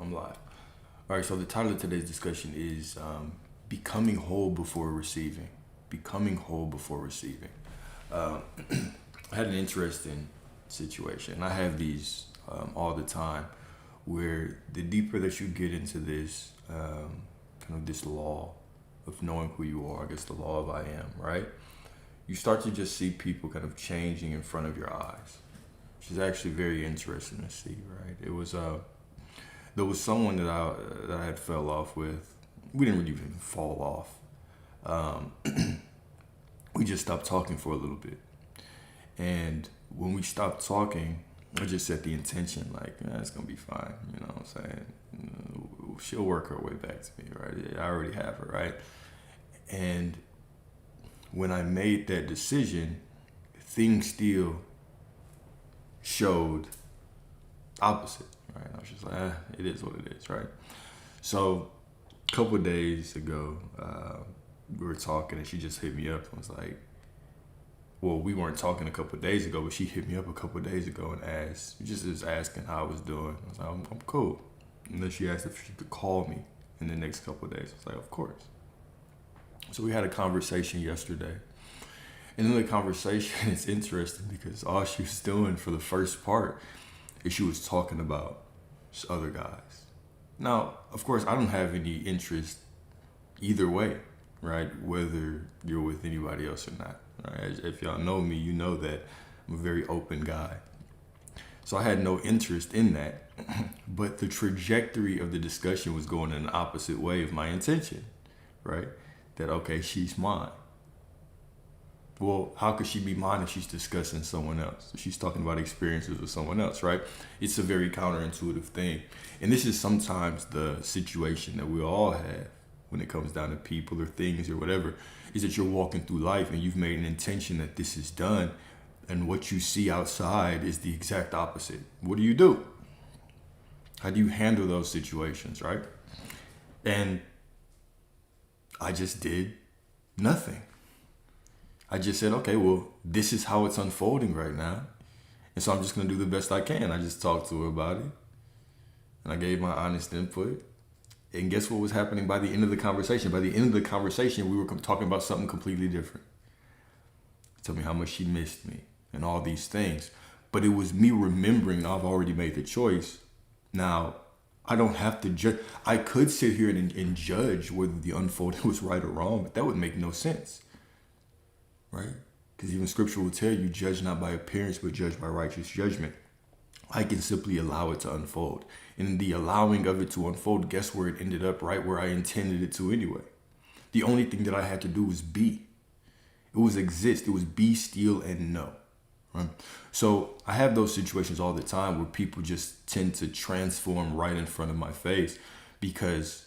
I'm live. All right, so the title of today's discussion is Becoming Whole Before Receiving. Becoming Whole Before Receiving. I had an interesting situation. I have these all the time where the deeper that you get into this, kind of this law of knowing who you are, I guess the law of I am, right? You start to just see people kind of changing in front of your eyes, which is actually very interesting to see, right? There was someone that I had fell off with. We didn't really even fall off. We just stopped talking for a little bit, and when we stopped talking, I just set the intention like, it's gonna be fine. You know what I'm saying? She'll work her way back to me, right? I already have her, right? And when I made that decision, things still showed opposite, right? I was just like, it is what it is, right? So a couple of days ago, we were talking and she just hit me up and was like, well, we weren't talking a couple of days ago, but she hit me up a couple of days ago and just asking how I was doing. I was like, I'm cool. And then she asked if she could call me in the next couple of days. I was like, of course. So we had a conversation yesterday. And in the conversation, it's interesting because all she was doing for the first part is she was talking about other guys. Now, of course, I don't have any interest either way, right? Whether you're with anybody else or not, right? If y'all know me, you know that I'm a very open guy. So I had no interest in that. But the trajectory of the discussion was going in an opposite way of my intention, right? That, okay, she's mine. Well, how could she be mine if she's discussing someone else? If she's talking about experiences with someone else, right? It's a very counterintuitive thing. And this is sometimes the situation that we all have when it comes down to people or things or whatever, is that you're walking through life and you've made an intention that this is done, and what you see outside is the exact opposite. What do? How do you handle those situations, right? And I just did nothing. I just said, okay, well, this is how it's unfolding right now. And so I'm just going to do the best I can. I just talked to her about it. And I gave my honest input. And guess what was happening by the end of the conversation? By the end of the conversation, we were talking about something completely different. Tell me how much she missed me and all these things. But it was me remembering I've already made the choice. Now, I don't have to judge. I could sit here and judge whether the unfolding was right or wrong, but that would make no sense. Right? Because even scripture will tell you, judge not by appearance, but judge by righteous judgment. I can simply allow it to unfold. And in the allowing of it to unfold, guess where it ended up? Right where I intended it to anyway. The only thing that I had to do was be. It was exist. It was be, still, and know. Right? So I have those situations all the time where people just tend to transform right in front of my face because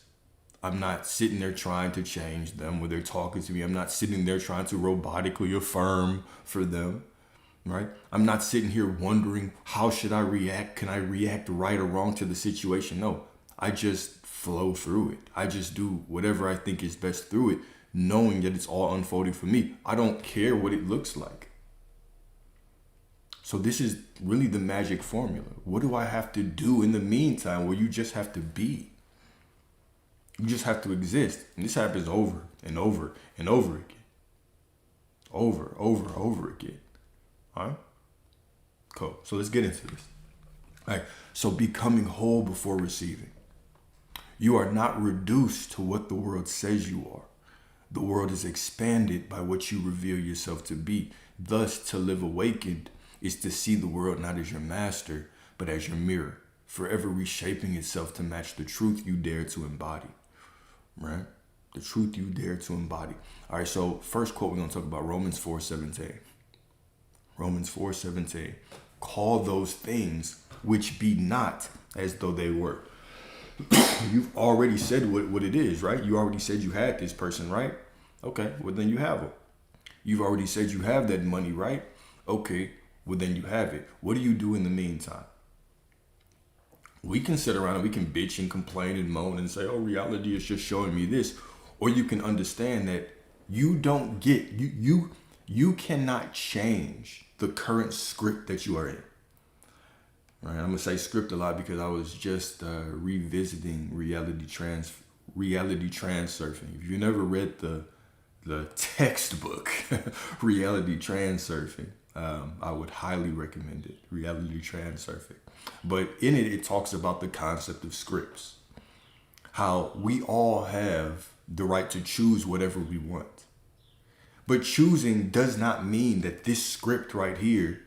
I'm not sitting there trying to change them when they're talking to me. I'm not sitting there trying to robotically affirm for them, right? I'm not sitting here wondering, how should I react? Can I react right or wrong to the situation? No, I just flow through it. I just do whatever I think is best through it, knowing that it's all unfolding for me. I don't care what it looks like. So this is really the magic formula. What do I have to do in the meantime? Well, you just have to be. You just have to exist. And this happens over and over and over again. Over again. All right? Cool. So let's get into this. All right. So becoming whole before receiving. You are not reduced to what the world says you are. The world is expanded by what you reveal yourself to be. Thus, to live awakened is to see the world not as your master, but as your mirror, forever reshaping itself to match the truth you dare to embody. Right? The truth you dare to embody. All right, so first quote we're going to talk about, Romans 4:17. Romans 4:17. Call those things which be not as though they were. You've already said what it is, right? You already said you had this person, right? Okay, well then you have them. You've already said you have that money, right? Okay, well then you have it. What do you do in the meantime? We can sit around and we can bitch and complain and moan and say, oh, reality is just showing me this. Or you can understand that you don't get, you cannot change the current script that you are in. Right? I'm gonna say script a lot because I was just revisiting reality transurfing. If you never read the textbook reality transurfing, I would highly recommend it. Reality transurfing, but in it talks about the concept of scripts, how we all have the right to choose whatever we want, but choosing does not mean that this script right here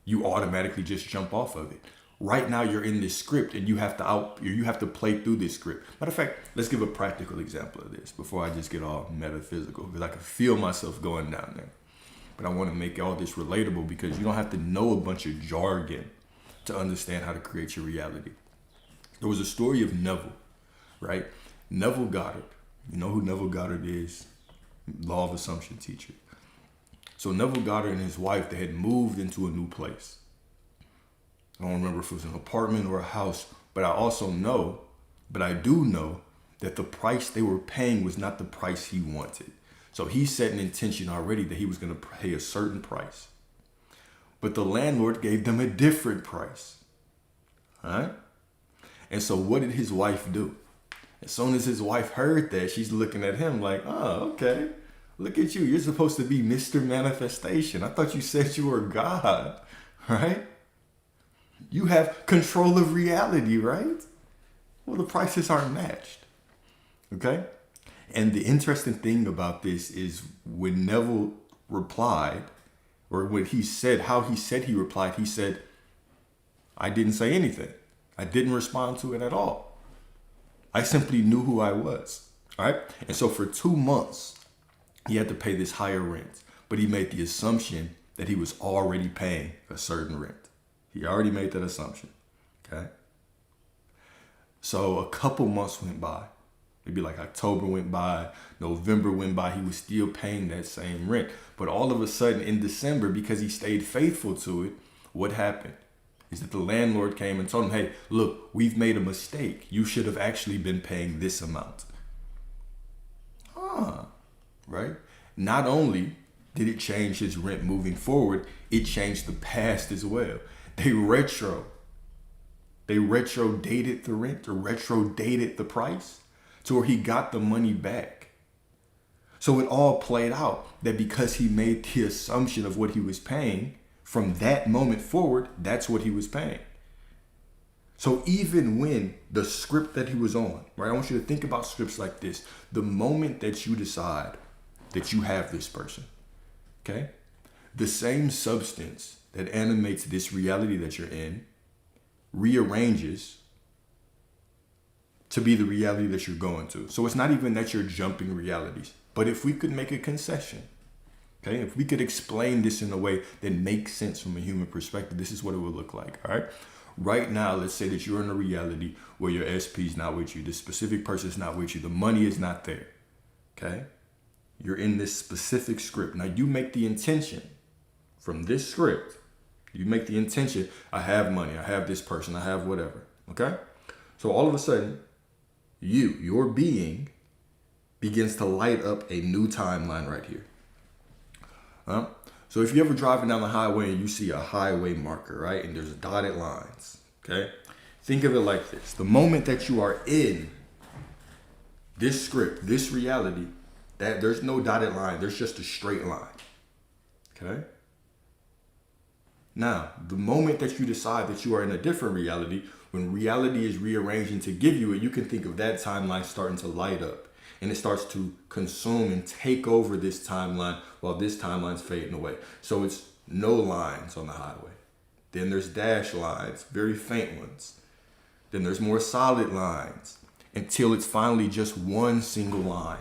you automatically just jump off of it. Right now you're in this script and you have to play through this script. Matter of fact, let's give a practical example of this before I just get all metaphysical, because I can feel myself going down there. But I want to make all this relatable because you don't have to know a bunch of jargon to understand how to create your reality. There was a story of Neville, right? Neville Goddard. You know who Neville Goddard is? Law of Assumption teacher. So Neville Goddard and his wife, they had moved into a new place. I don't remember if it was an apartment or a house, but I do know that the price they were paying was not the price he wanted. So he set an intention already that he was going to pay a certain price. But the landlord gave them a different price. All right? And so what did his wife do? As soon as his wife heard that, she's looking at him like, oh, okay. Look at you. You're supposed to be Mr. Manifestation. I thought you said you were God, right? You have control of reality, right? Well, the prices aren't matched, okay? And the interesting thing about this is when Neville replied, or when he said, how he said he replied, he said, I didn't say anything. I didn't respond to it at all. I simply knew who I was, all right? And so for 2 months, he had to pay this higher rent, but he made the assumption that he was already paying a certain rent. He already made that assumption, okay? So a couple months went by. Maybe like October went by, November went by, he was still paying that same rent. But all of a sudden in December, because he stayed faithful to it, what happened is that the landlord came and told him, hey, look, we've made a mistake. You should have actually been paying this amount. Right? Not only did it change his rent moving forward, it changed the past as well. They retro dated the rent, or retro dated the price to where he got the money back. So it all played out that because he made the assumption of what he was paying, from that moment forward, that's what he was paying. So even when the script that he was on, right? I want you to think about scripts like this. The moment that you decide that you have this person, okay? The same substance that animates this reality that you're in rearranges to be the reality that you're going to. So it's not even that you're jumping realities, but if we could make a concession, okay? If we could explain this in a way that makes sense from a human perspective, this is what it would look like, all right? Right now, let's say that you're in a reality where your SP is not with you. This specific person is not with you. The money is not there, okay? You're in this specific script. Now you make the intention from this script. You make the intention, I have money, I have this person, I have whatever, okay? So all of a sudden, your being begins to light up a new timeline right here. So if you're ever driving down the highway and you see a highway marker, right? And there's dotted lines, okay? Think of it like this. The moment that you are in this script, this reality, that there's no dotted line, there's just a straight line, okay? Now, the moment that you decide that you are in a different reality, when reality is rearranging to give you it, you can think of that timeline starting to light up. And it starts to consume and take over this timeline while this timeline's fading away. So it's no lines on the highway. Then there's dash lines, very faint ones. Then there's more solid lines until it's finally just one single line.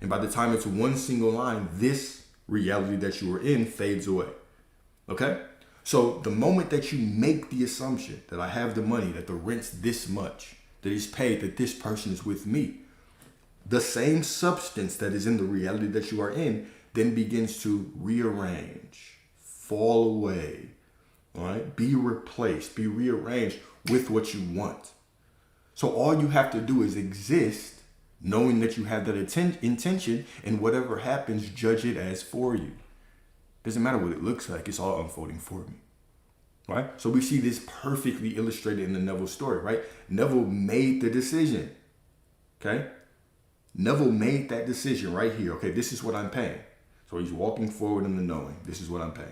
And by the time it's one single line, this reality that you were in fades away. Okay? So the moment that you make the assumption that I have the money, that the rent's this much, that he's paid, that this person is with me, the same substance that is in the reality that you are in then begins to rearrange, fall away, all right? Be replaced, be rearranged with what you want. So all you have to do is exist, knowing that you have that intention, and whatever happens, judge it as for you. Doesn't matter what it looks like, it's all unfolding for me. right? So we see this perfectly illustrated in the Neville story, right? Neville made the decision, okay? Neville made that decision right here. Okay, this is what I'm paying. So he's walking forward in the knowing, this is what I'm paying.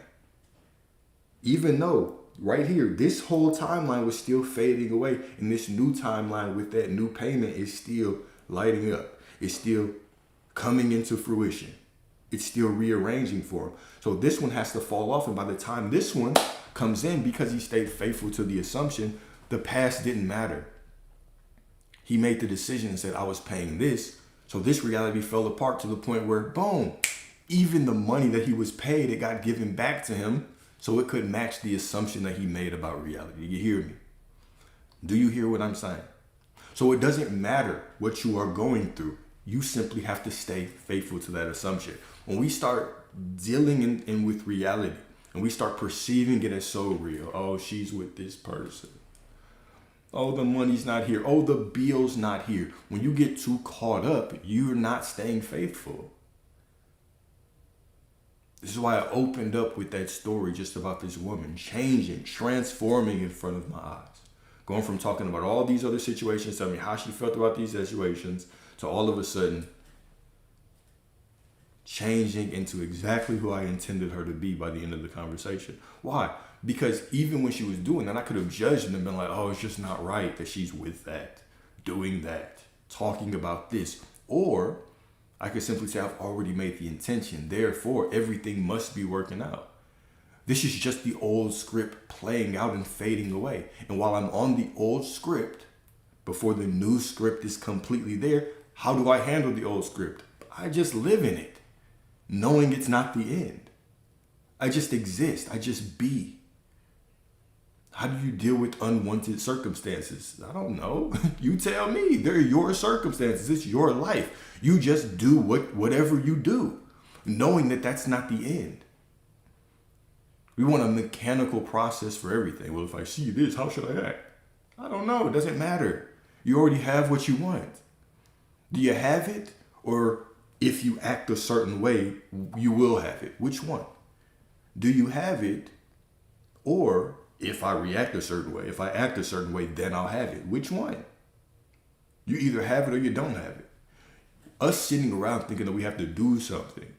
Even though right here, this whole timeline was still fading away, and this new timeline with that new payment is still lighting up. It's still coming into fruition. It's still rearranging for him. So this one has to fall off, and by the time this one comes in, because he stayed faithful to the assumption, the past didn't matter. He made the decision and said, I was paying this. So this reality fell apart to the point where, boom, even the money that he was paid, it got given back to him so it could match the assumption that he made about reality. You hear me? Do you hear what I'm saying? So it doesn't matter what you are going through. You simply have to stay faithful to that assumption. When we start dealing in with reality and we start perceiving it as so real, oh, she's with this person. Oh, the money's not here. Oh, the bill's not here. When you get too caught up, you're not staying faithful. This is why I opened up with that story just about this woman changing, transforming in front of my eyes. Going from talking about all these other situations, telling me how she felt about these situations, to all of a sudden changing into exactly who I intended her to be by the end of the conversation. Why? Because even when she was doing that, I could have judged and been like, oh, it's just not right that she's with that, doing that, talking about this. Or I could simply say, I've already made the intention. Therefore, everything must be working out. This is just the old script playing out and fading away. And while I'm on the old script, before the new script is completely there, how do I handle the old script? I just live in it, knowing it's not the end. I just exist. I just be. How do you deal with unwanted circumstances? I don't know. You tell me. They're your circumstances. It's your life. You just do whatever you do, knowing that that's not the end. We want a mechanical process for everything. Well, if I see this, how should I act? I don't know. It doesn't matter. You already have what you want. Do you have it? Or if you act a certain way, you will have it. Which one? Do you have it? Or if I react a certain way, if I act a certain way, then I'll have it. Which one? You either have it or you don't have it. Us sitting around thinking that we have to do something,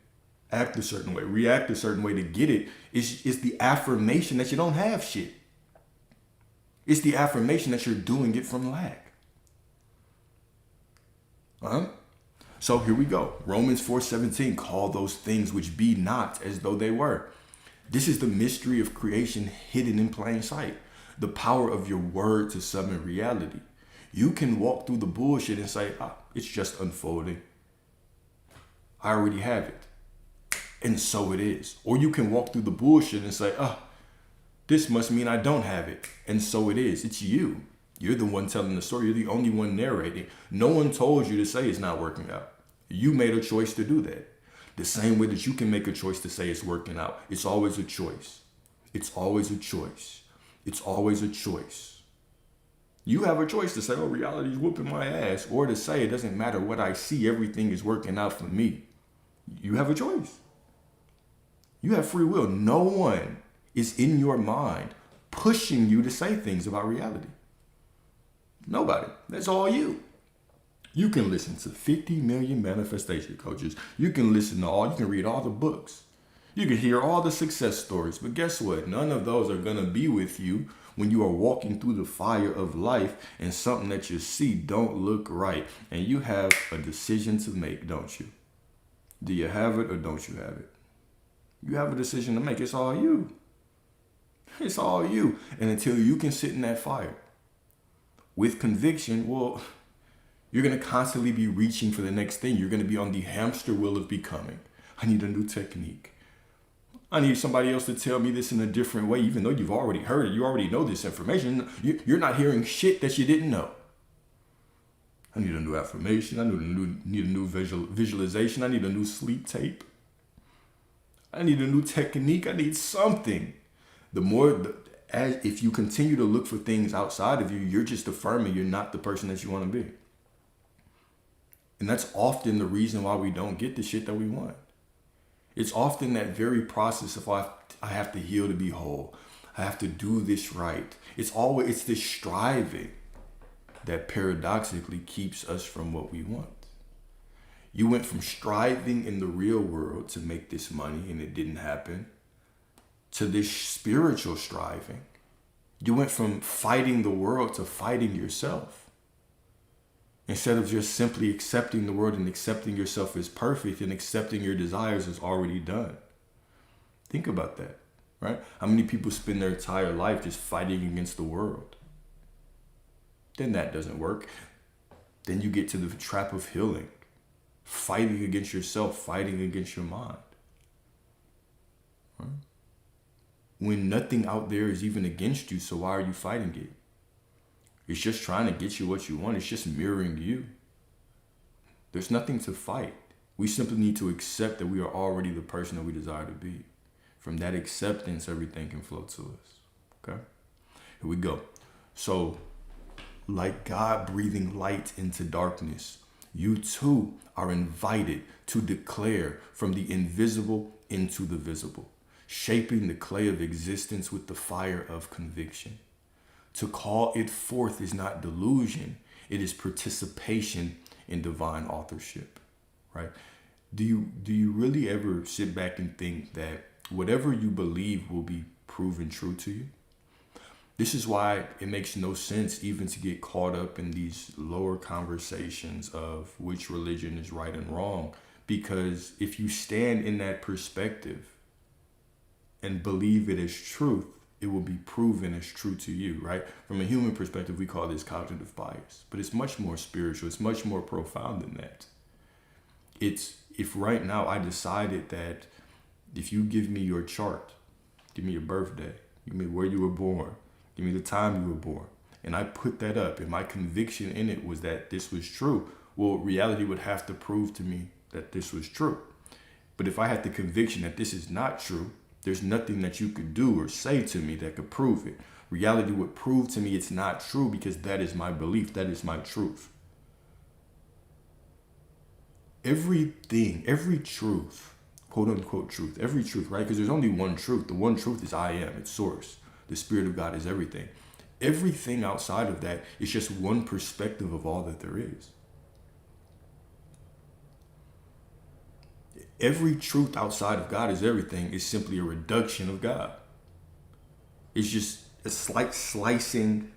act a certain way, react a certain way to get it, is the affirmation that you don't have shit. It's the affirmation that you're doing it from lack. So here we go. Romans 4:17, call those things which be not as though they were. This is the mystery of creation hidden in plain sight. The power of your word to summon reality. You can walk through the bullshit and say, it's just unfolding. I already have it. And so it is. Or you can walk through the bullshit and say, this must mean I don't have it. And so it is. It's you. You're the one telling the story. You're the only one narrating. No one told you to say it's not working out. You made a choice to do that. The same way that you can make a choice to say it's working out. It's always a choice. It's always a choice. It's always a choice. You have a choice to say, oh, reality's whooping my ass. Or to say, it doesn't matter what I see. Everything is working out for me. You have a choice. You have free will. No one is in your mind pushing you to say things about reality. Nobody. That's all you. You can listen to 50 million manifestation coaches. You can you can read all the books. You can hear all the success stories. But guess what? None of those are going to be with you when you are walking through the fire of life and something that you see don't look right. And you have a decision to make, don't you? Do you have it or don't you have it? You have a decision to make. It's all you. It's all you. And until you can sit in that fire with conviction, well, you're going to constantly be reaching for the next thing. You're going to be on the hamster wheel of becoming. I need a new technique. I need somebody else to tell me this in a different way, even though you've already heard it. You already know this information. You're not hearing shit that you didn't know. I need a new affirmation. I need a new visualization. I need a new sleep tape. I need a new technique. I need something. If you continue to look for things outside of you, you're just affirming you're not the person that you want to be. And that's often the reason why we don't get the shit that we want. It's often that very process of I have to heal to be whole. I have to do this right. It's this striving that paradoxically keeps us from what we want. You went from striving in the real world to make this money and it didn't happen, to this spiritual striving. You went from fighting the world to fighting yourself. Instead of just simply accepting the world and accepting yourself as perfect and accepting your desires as already done. Think about that, right? How many people spend their entire life just fighting against the world? Then that doesn't work. Then you get to the trap of healing, fighting against yourself, fighting against your mind. Right? When nothing out there is even against you, so why are you fighting it? It's just trying to get you what you want. It's just mirroring you. There's nothing to fight. We simply need to accept that we are already the person that we desire to be. From that acceptance, everything can flow to us. Okay? Here we go. So, like God breathing light into darkness, you too are invited to declare from the invisible into the visible, shaping the clay of existence with the fire of conviction. To call it forth is not delusion, it is participation in divine authorship, right? Do you really ever sit back and think that whatever you believe will be proven true to you? This is why it makes no sense even to get caught up in these lower conversations of which religion is right and wrong, because if you stand in that perspective and believe it as truth, it will be proven as true to you, right? From a human perspective, we call this cognitive bias, but it's much more spiritual. It's much more profound than that. It's if right now I decided that if you give me your chart, give me your birthday, give me where you were born, give me the time you were born, and I put that up and my conviction in it was that this was true, well, reality would have to prove to me that this was true. But if I had the conviction that this is not true, there's nothing that you could do or say to me that could prove it. Reality would prove to me it's not true because that is my belief. That is my truth. Everything, every truth, quote unquote truth, every truth, right? Because there's only one truth. The one truth is I am, it's source. The Spirit of God is everything. Everything outside of that is just one perspective of all that there is. Every truth outside of God is everything is simply a reduction of God. It's just a slight slicing.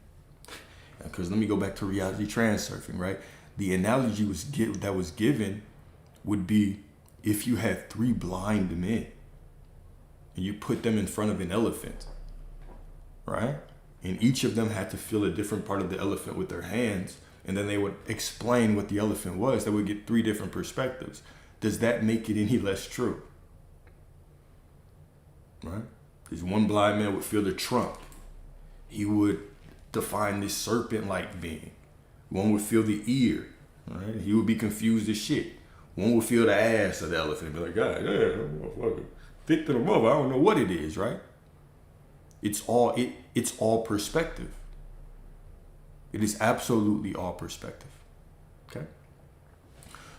Because let me go back to reality transurfing, right? The analogy that was given would be if you had 3 blind men and you put them in front of an elephant, right? And each of them had to feel a different part of the elephant with their hands, and then they would explain what the elephant was. They would get 3 different perspectives. Does that make it any less true? Right? Because one blind man would feel the trunk. He would define this serpent-like being. One would feel the ear. Right? He would be confused as shit. One would feel the ass of the elephant and be like, God, motherfucker, thick to the mother. I don't know what it is, right? It's all perspective. It is absolutely all perspective. Okay?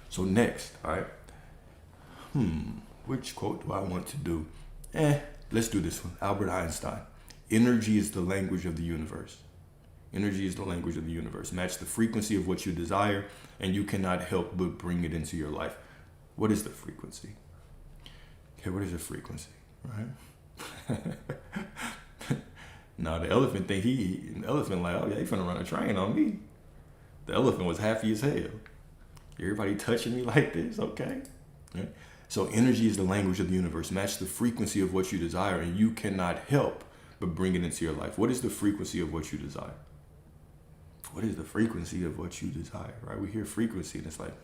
So next, all right. Which quote do I want to do? Let's do this one. Albert Einstein. Energy is the language of the universe. Energy is the language of the universe. Match the frequency of what you desire, and you cannot help but bring it into your life. What is the frequency? Okay, what is the frequency? Right? Now the elephant think the elephant like, oh yeah, he finna run a train on me. The elephant was happy as hell. Everybody touching me like this, okay? Right? So energy is the language of the universe. Match the frequency of what you desire, and you cannot help but bring it into your life. What is the frequency of what you desire? What is the frequency of what you desire, right? We hear frequency, and it's like,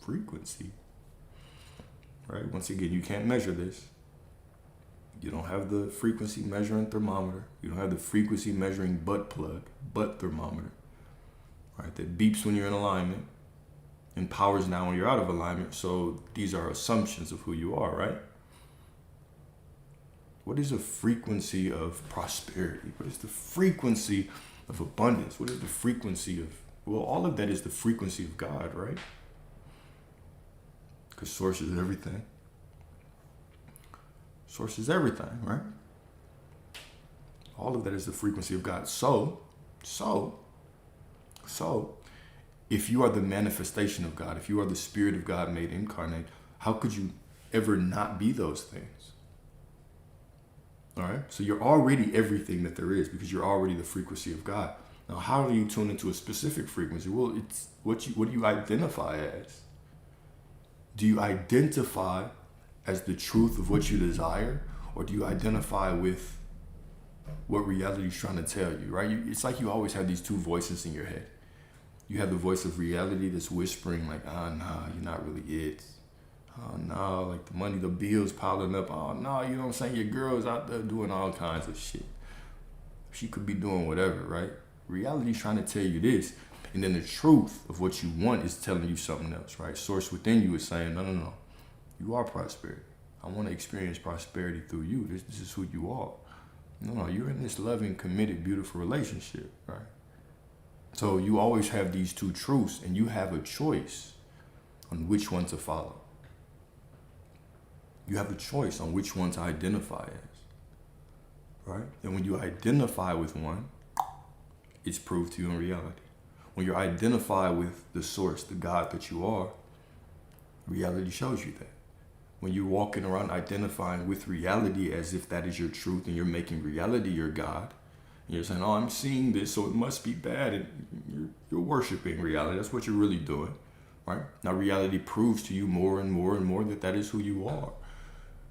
frequency, right? Once again, you can't measure this. You don't have the frequency measuring thermometer. You don't have the frequency measuring butt plug, butt thermometer, right? That beeps when you're in alignment and powers now when you're out of alignment. So these are assumptions of who you are, right? What is the frequency of prosperity? What is the frequency of abundance? What is the frequency of, well, all of that is the frequency of God, right? Because source is everything. Source is everything, right? All of that is the frequency of God. So, if you are the manifestation of God, if you are the Spirit of God made incarnate, how could you ever not be those things? All right. So you're already everything that there is because you're already the frequency of God. Now, how do you tune into a specific frequency? Well, it's what do you identify as? Do you identify as the truth of what you desire, or do you identify with what reality is trying to tell you, right? It's like you always have these two voices in your head. You have the voice of reality that's whispering like, oh, nah, you're not really it. Oh, no, like the money, the bills piling up. Oh, no, you know what I'm saying? Your girl's out there doing all kinds of shit. She could be doing whatever, right? Reality's trying to tell you this. And then the truth of what you want is telling you something else, right? Source within you is saying, no. You are prosperity. I want to experience prosperity through you. This is who you are. No, you're in this loving, committed, beautiful relationship, right? So you always have these two truths, and you have a choice on which one to follow. You have a choice on which one to identify as, right? And when you identify with one, it's proved to you in reality. When you identify with the source, the God that you are, reality shows you that. When you're walking around identifying with reality as if that is your truth and you're making reality your God, and you're saying, oh, I'm seeing this, so it must be bad, and you're worshiping reality. That's what you're really doing, right? Now reality proves to you more and more and more that that is who you are.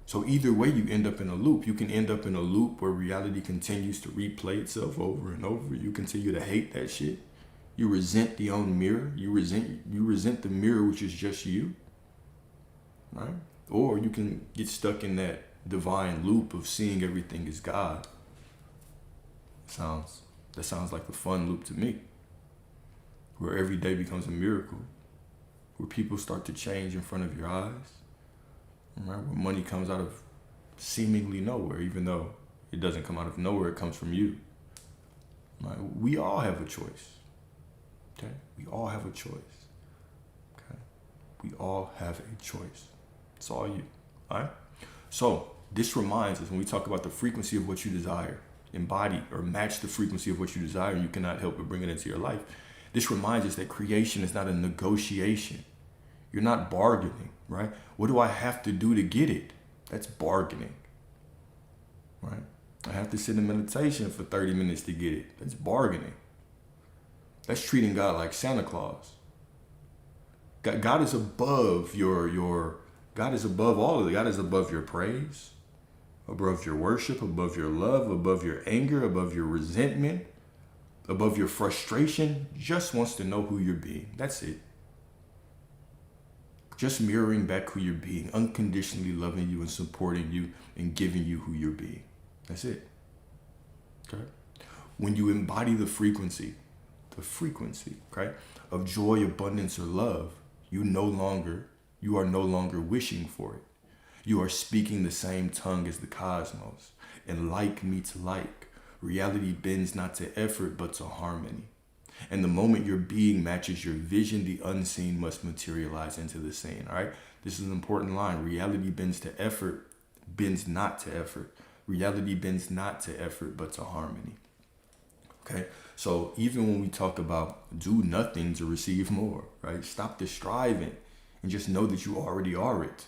So either way, you end up in a loop. You can end up in a loop where reality continues to replay itself over and over. You continue to hate that shit. You resent the own mirror. You resent the mirror, which is just you, right? Or you can get stuck in that divine loop of seeing everything as God. That sounds like the fun loop to me, where every day becomes a miracle, where people start to change in front of your eyes, right? Where money comes out of seemingly nowhere, even though it doesn't come out of nowhere, it comes from you. Right? We all have a choice. Okay? We all have a choice. Okay? We all have a choice. It's all you. All right? So this reminds us when we talk about the frequency of what you desire, embody or match the frequency of what you desire, and you cannot help but bring it into your life. This reminds us that creation is not a negotiation. You're not bargaining, right? What do I have to do to get it? That's bargaining, right? I have to sit in meditation for 30 minutes to get it. That's bargaining. That's treating God like Santa Claus. God is above God is above all of it. God is above your praise, above your worship, above your love, above your anger, above your resentment, above your frustration. Just wants to know who you're being. That's it. Just mirroring back who you're being, unconditionally loving you and supporting you and giving you who you're being. That's it. Okay? When you embody the frequency, okay, of joy, abundance, or love, you are no longer wishing for it. You are speaking the same tongue as the cosmos. And like meets like. Reality bends not to effort, but to harmony. And the moment your being matches your vision, the unseen must materialize into the seen. All right? This is an important line. Reality bends to effort, bends not to effort. Reality bends not to effort, but to harmony. Okay? So even when we talk about do nothing to receive more, right? Stop the striving and just know that you already are it.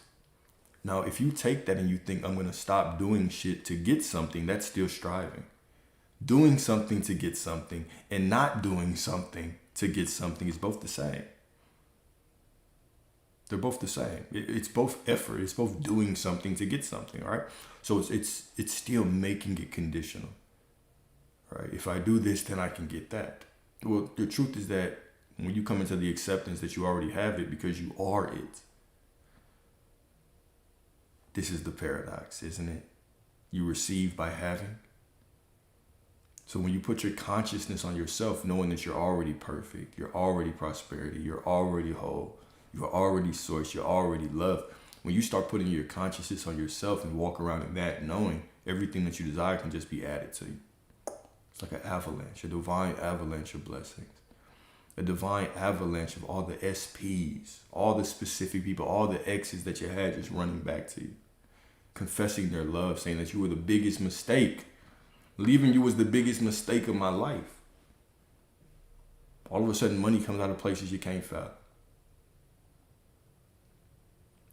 Now, if you take that and you think I'm going to stop doing shit to get something, that's still striving. Doing something to get something and not doing something to get something is both the same. They're both the same. It's both effort. It's both doing something to get something, all right? So it's still making it conditional, right? If I do this, then I can get that. Well, the truth is that when you come into the acceptance that you already have it because you are it, this is the paradox, isn't it? You receive by having. So when you put your consciousness on yourself, knowing that you're already perfect, you're already prosperity, you're already whole, you're already source, you're already love. When you start putting your consciousness on yourself and walk around in that, knowing everything that you desire can just be added to you. It's like an avalanche, a divine avalanche of blessings. A divine avalanche of all the SPs, all the specific people, all the exes that you had just running back to you. Confessing their love, saying that you were the biggest mistake Leaving you was the biggest mistake of my life. All of a sudden, money comes out of places you can't fathom.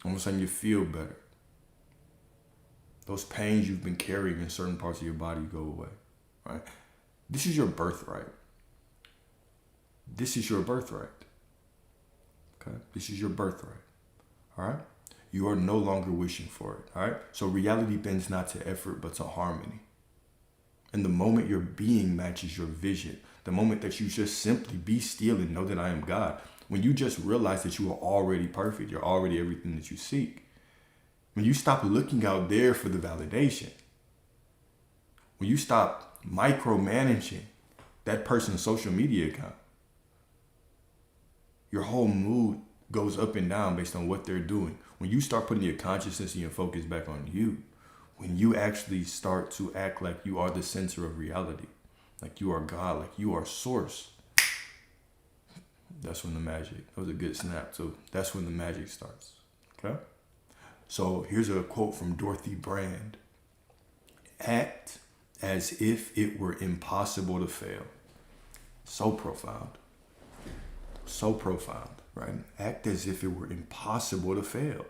All of a sudden, you feel better. Those pains you've been carrying in certain parts of your body go away, right? This is your birthright. This is your birthright. Okay? This is your birthright. All right? You are no longer wishing for it. All right? So reality bends not to effort, but to harmony. And the moment your being matches your vision, the moment that you just simply be still and know that I am God, when you just realize that you are already perfect, you're already everything that you seek. When you stop looking out there for the validation, when you stop micromanaging that person's social media account, your whole mood goes up and down based on what they're doing. When you start putting your consciousness and your focus back on you, when you actually start to act like you are the center of reality, like you are God, like you are source, that's when the magic, that was a good snap. So that's when the magic starts, okay? So here's a quote from Dorothy Brand. Act as if it were impossible to fail. So profound. So profound, right? Act as if it were impossible to fail.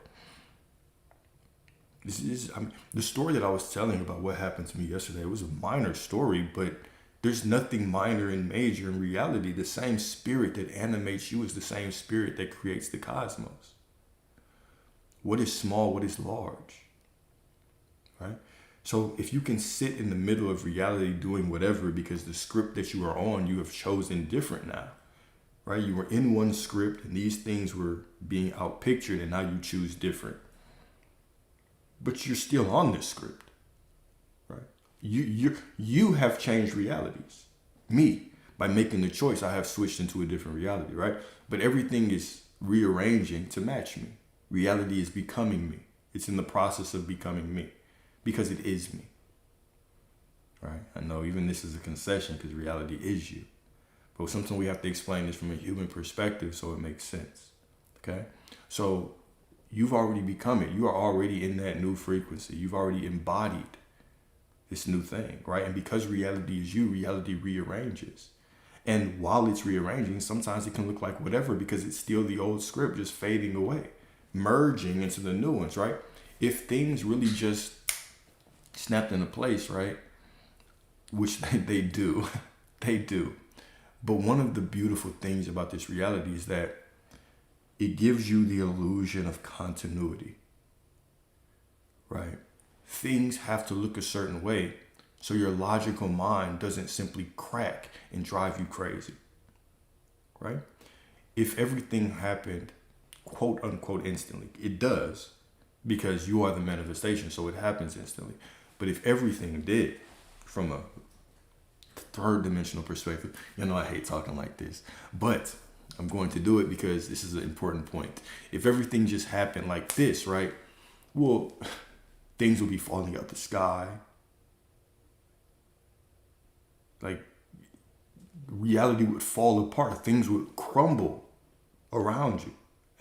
This is, the story that I was telling about what happened to me yesterday, it was a minor story, but there's nothing minor and major in reality. The same spirit that animates you is the same spirit that creates the cosmos. What is small, what is large, right? So if you can sit in the middle of reality doing whatever because the script that you are on, you have chosen different now, right? You were in one script and these things were being outpictured and now you choose different. But you're still on this script, right? You have changed realities. Me, by making the choice, I have switched into a different reality, right? But everything is rearranging to match me. Reality is becoming me. It's in the process of becoming me because it is me, right? I know even this is a concession because reality is you. But sometimes we have to explain this from a human perspective so it makes sense, okay? So you've already become it. You are already in that new frequency. You've already embodied this new thing, right? And because reality is you, reality rearranges. And while it's rearranging, sometimes it can look like whatever because it's still the old script just fading away, merging into the new ones, right? If things really just snapped into place, right? Which they do, they do. But one of the beautiful things about this reality is that it gives you the illusion of continuity, right? Things have to look a certain way so your logical mind doesn't simply crack and drive you crazy, right? If everything happened, quote unquote, instantly, it does because you are the manifestation, so it happens instantly. But if everything did from a third dimensional perspective, I hate talking like this, but I'm going to do it because this is an important point. If everything just happened like this, right? Well, things will be falling out the sky. Like reality would fall apart. Things would crumble around you.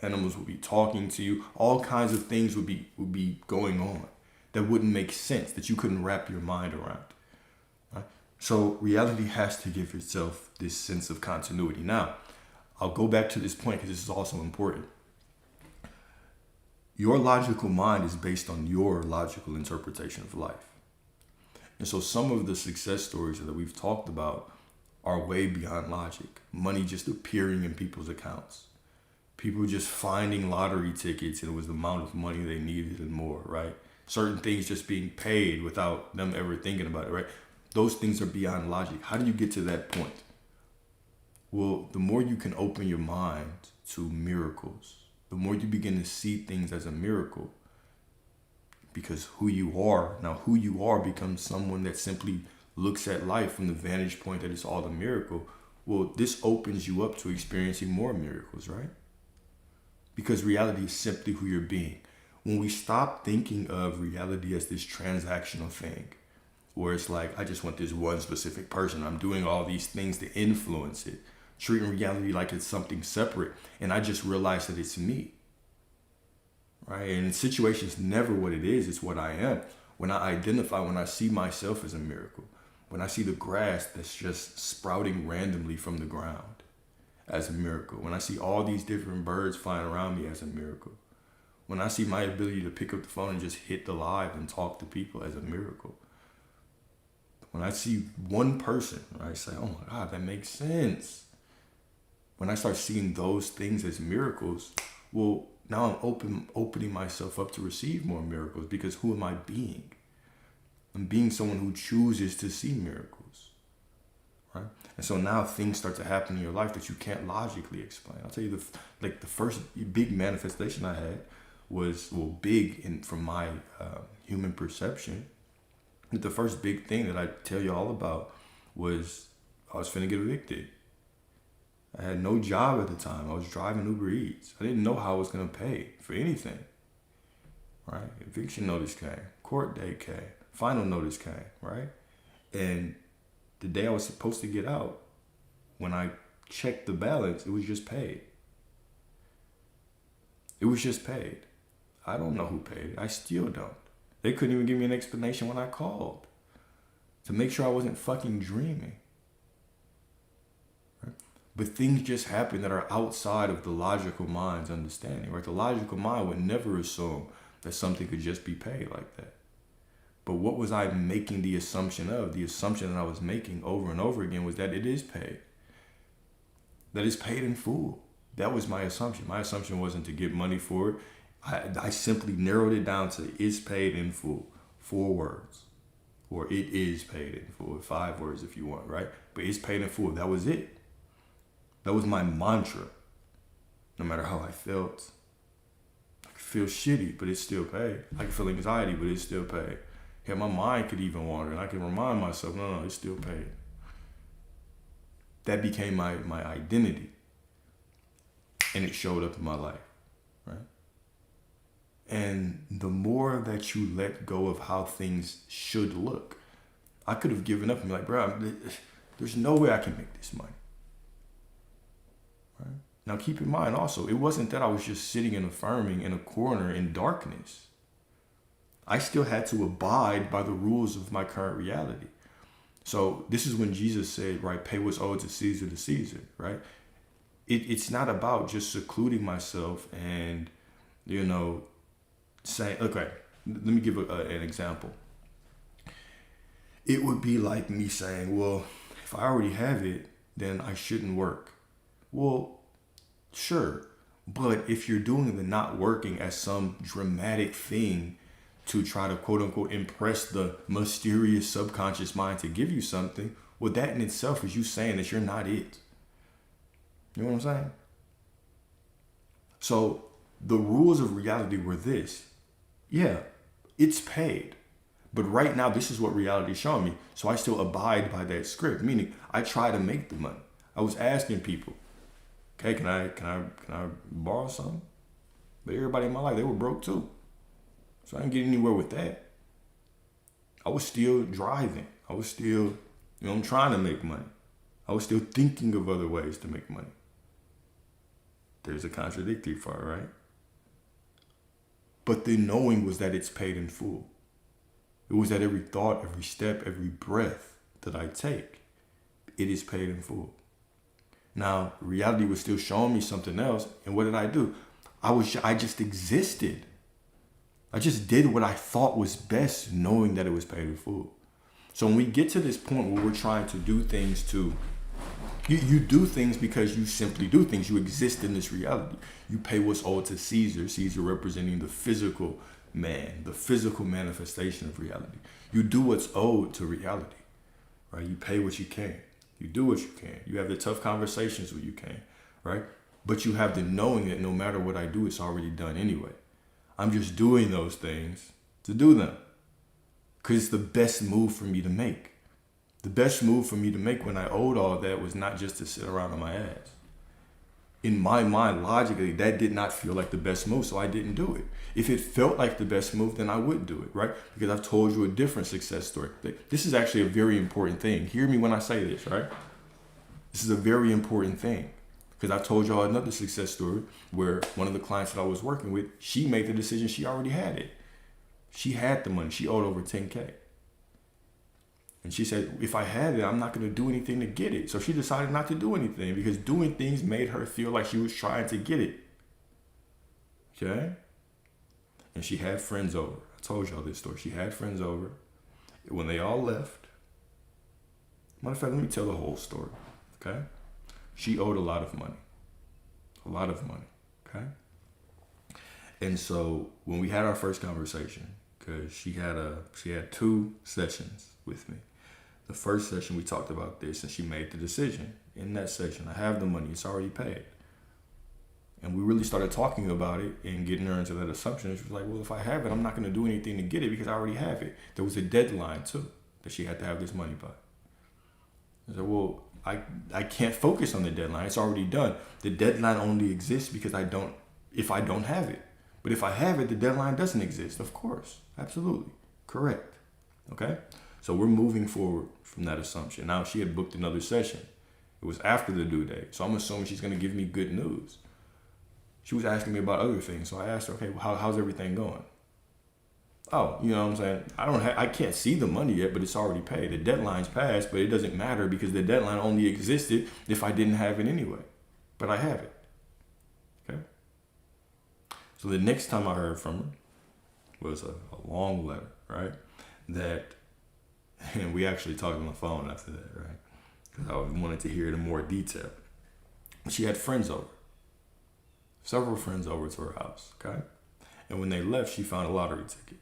Animals would be talking to you. All kinds of things would be going on that wouldn't make sense, that you couldn't wrap your mind around. Right? So reality has to give itself this sense of continuity. Now, I'll go back to this point because this is also important. Your logical mind is based on your logical interpretation of life. And so some of the success stories that we've talked about are way beyond logic. Money just appearing in people's accounts. People just finding lottery tickets and it was the amount of money they needed and more, right? Certain things just being paid without them ever thinking about it, right? Those things are beyond logic. How do you get to that point? Well, the more you can open your mind to miracles, the more you begin to see things as a miracle, because who you are becomes someone that simply looks at life from the vantage point that it's all a miracle. Well, this opens you up to experiencing more miracles, right? Because reality is simply who you're being. When we stop thinking of reality as this transactional thing, where it's like, I just want this one specific person, I'm doing all these things to influence it, treating reality like it's something separate, and I just realized that it's me, right? And the situation's never what it is, it's what I am. When I see myself as a miracle, When I see the grass that's just sprouting randomly from the ground as a miracle. When I see all these different birds flying around me as a miracle. When I see my ability to pick up the phone and just hit the live and talk to people as a miracle. When I see one person, I say, oh my God, that makes sense. When I start seeing those things as miracles, well, now I'm opening myself up to receive more miracles, because who am I being? I'm being someone who chooses to see miracles, right? And so now things start to happen in your life that you can't logically explain. I'll tell you, the first big manifestation I had was, well, big from my human perception. But the first big thing that I tell you all about was I was finna get evicted. I had no job at the time. I was driving Uber Eats. I didn't know how I was gonna pay for anything, right? Eviction notice came, court date came, final notice came, right? And the day I was supposed to get out, when I checked the balance, it was just paid. It was just paid. I don't know who paid it. I still don't. They couldn't even give me an explanation when I called to make sure I wasn't fucking dreaming. Right? But things just happen that are outside of the logical mind's understanding, right? The logical mind would never assume that something could just be paid like that. But what was I making the assumption of? The assumption that I was making over and over again was that it is paid. That it's paid in full. That was my assumption. My assumption wasn't to get money for it. I simply narrowed it down to it's paid in full. 4 words. Or it is paid in full. 5 words if you want, right? But it's paid in full. That was it. That was my mantra. No matter how I felt. I could feel shitty, but it's still paid. I could feel anxiety, but it's still paid. Yeah, my mind could even wander, and I can remind myself, no, it's still paid. That became my identity. And it showed up in my life, right? And the more that you let go of how things should look, I could have given up and be like, bro, there's no way I can make this money. Right? Now keep in mind also, it wasn't that I was just sitting and affirming in a corner in darkness. I still had to abide by the rules of my current reality. So this is when Jesus said, right, pay what's owed to Caesar, right? It's not about just secluding myself and, saying, okay, let me give an example. It would be like me saying, well, if I already have it, then I shouldn't work. Well, sure. But if you're doing the not working as some dramatic thing to try to quote unquote impress the mysterious subconscious mind to give you something, well, that in itself is you saying that you're not it. You know what I'm saying? So the rules of reality were this. Yeah, it's paid. But right now, this is what reality is showing me. So I still abide by that script, meaning I try to make the money. I was asking people, okay, can I borrow something? But everybody in my life, they were broke too. So I didn't get anywhere with that. I was still driving. I was still, I'm trying to make money. I was still thinking of other ways to make money. There's a contradictory part, right? But the knowing was that it's paid in full. It was that every thought, every step, every breath that I take, it is paid in full. Now, reality was still showing me something else. And what did I do? I just existed. I just did what I thought was best, knowing that it was paid in full. So when we get to this point where we're trying to do things you do things because you simply do things. You exist in this reality. You pay what's owed to Caesar, Caesar representing the physical man, the physical manifestation of reality. You do what's owed to reality, right? You pay what you can. You do what you can. You have the tough conversations when you can, right? But you have the knowing that no matter what I do, it's already done anyway. I'm just doing those things to do them because it's the best move for me to make. The best move for me to make when I owed all that was not just to sit around on my ass. In my mind, logically, that did not feel like the best move, so I didn't do it. If it felt like the best move, then I would do it, right? Because I've told you a different success story. This is actually a very important thing. Hear me when I say this, right? This is a very important thing. Because I told y'all another success story where one of the clients that I was working with, she made the decision, she already had it. She had the money. She owed over $10K. And she said, if I had it, I'm not going to do anything to get it. So she decided not to do anything because doing things made her feel like she was trying to get it. Okay? And she had friends over. I told y'all this story. She had friends over. When they all left, matter of fact, let me tell the whole story. Okay? She owed a lot of money. A lot of money. Okay? And so when we had our first conversation, because she had 2 sessions with me. The first session we talked about this and she made the decision. In that session, I have the money, it's already paid. And we really started talking about it and getting her into that assumption. She was like, well, if I have it, I'm not going to do anything to get it because I already have it. There was a deadline too that she had to have this money by. I said, well, I can't focus on the deadline. It's already done. The deadline only exists because if I don't have it. But if I have it, the deadline doesn't exist. Of course. Absolutely. Correct. Okay? So we're moving forward from that assumption. Now, she had booked another session. It was after the due date. So I'm assuming she's going to give me good news. She was asking me about other things. So I asked her, okay, well, how's everything going? Oh, you know what I'm saying? I can't see the money yet, but it's already paid. The deadline's passed, but it doesn't matter because the deadline only existed if I didn't have it anyway. But I have it. Okay? So the next time I heard from her was a long letter, right? And we actually talked on the phone after that, right? Because I wanted to hear it in more detail. She had friends over. Several friends over to her house, okay? And when they left, she found a lottery ticket.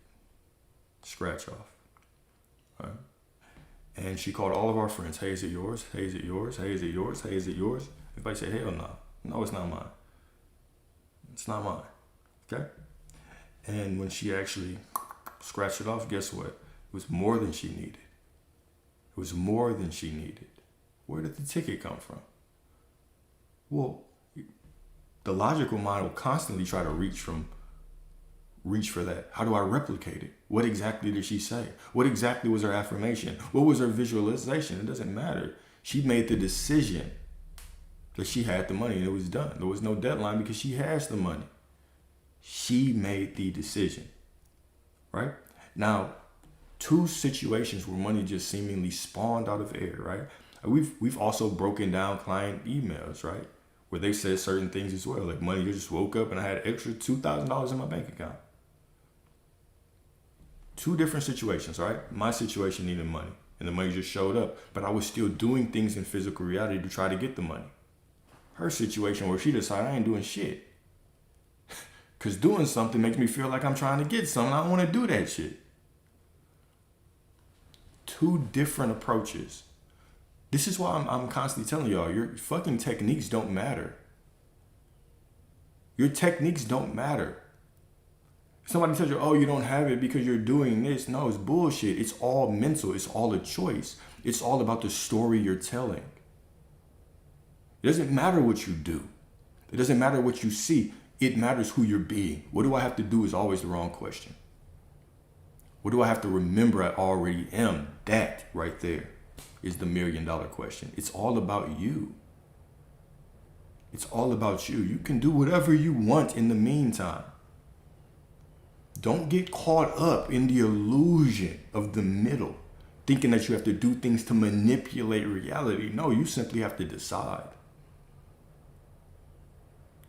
Scratch off. Right? And she called all of our friends. Hey, is it yours? Hey, is it yours? Hey, is it yours? Hey, is it yours? Everybody said, hell no. No, it's not mine. It's not mine. Okay? And when she actually scratched it off, guess what? It was more than she needed. It was more than she needed. Where did the ticket come from? Well, the logical mind will constantly try to reach for that. How do I replicate it? What exactly did she say? What exactly was her affirmation? What was her visualization? It doesn't matter. She made the decision that she had the money and it was done. There was no deadline because she has the money. She made the decision, right? Now, 2 situations where money just seemingly spawned out of air, right? We've also broken down client emails, right? Where they said certain things as well. Like money, you just woke up and I had extra $2,000 in my bank account. 2 different situations, right? My situation needed money and the money just showed up, but I was still doing things in physical reality to try to get the money. Her situation where she decided I ain't doing shit. Because doing something makes me feel like I'm trying to get something. I don't want to do that shit. 2 different approaches. This is why I'm constantly telling y'all, your fucking techniques don't matter. Your techniques don't matter. Somebody tells you, oh, you don't have it because you're doing this. No, it's bullshit. It's all mental. It's all a choice. It's all about the story you're telling. It doesn't matter what you do. It doesn't matter what you see. It matters who you're being. What do I have to do is always the wrong question. What do I have to remember I already am? That right there is the $1 million question. It's all about you. It's all about you. You can do whatever you want in the meantime. Don't get caught up in the illusion of the middle, thinking that you have to do things to manipulate reality. No, you simply have to decide.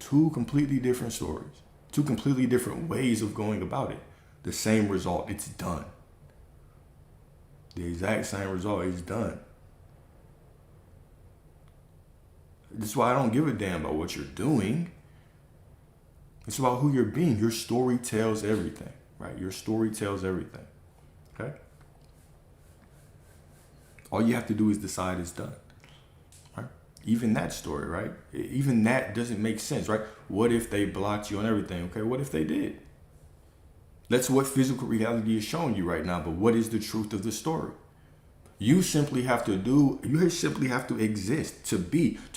2 completely different stories, 2 completely different ways of going about it. The same result, it's done. The exact same result is done. This is why I don't give a damn about what you're doing. It's about who you're being. Your story tells everything, right? Your story tells everything, okay? All you have to do is decide it's done, right? Even that story, right? Even that doesn't make sense, right? What if they blocked you on everything? Okay, what if they did? That's what physical reality is showing you right now, but what is the truth of the story? You simply have to exist, to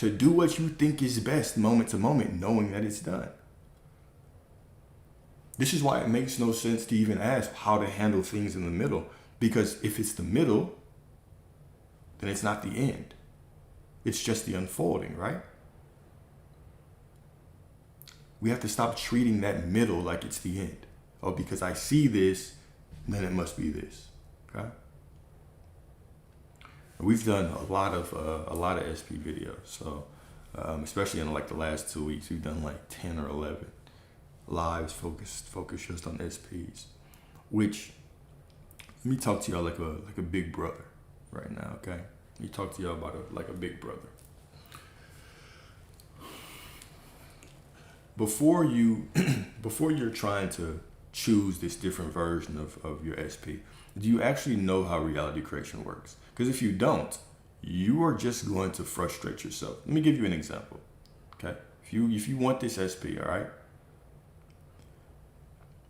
do what you think is best moment to moment, knowing that it's done. This is why it makes no sense to even ask how to handle things in the middle, because if it's the middle, then it's not the end. It's just the unfolding, right? We have to stop treating that middle like it's the end. Oh, because I see this, then it must be this, okay? We've done a lot of SP videos. So especially in like the last 2 weeks, we've done like 10 or 11 lives focused just on SPs. Which, let me talk to y'all like a big brother right now. Okay, let me talk to y'all about like a big brother. Before you're trying to choose this different version of your SP, do you actually know how reality creation works? Because if you don't, you are just going to frustrate yourself. Let me give you an example. Okay, if you want this SP, all right.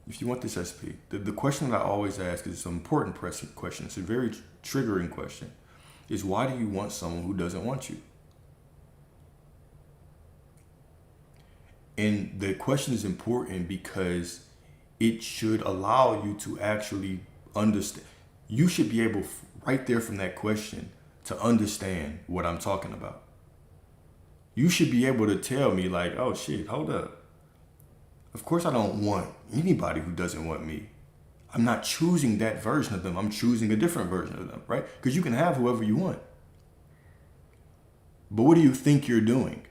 If you want this SP, the question that I always ask is an important question. It's a very triggering question. Is why do you want someone who doesn't want you? And the question is important because it should allow you to actually understand. You should be able, right there from that question, to understand what I'm talking about. You should be able to tell me like, oh shit, hold up. Of course I don't want anybody who doesn't want me. I'm not choosing that version of them. I'm choosing a different version of them, right? Because you can have whoever you want. But what do you think you're doing?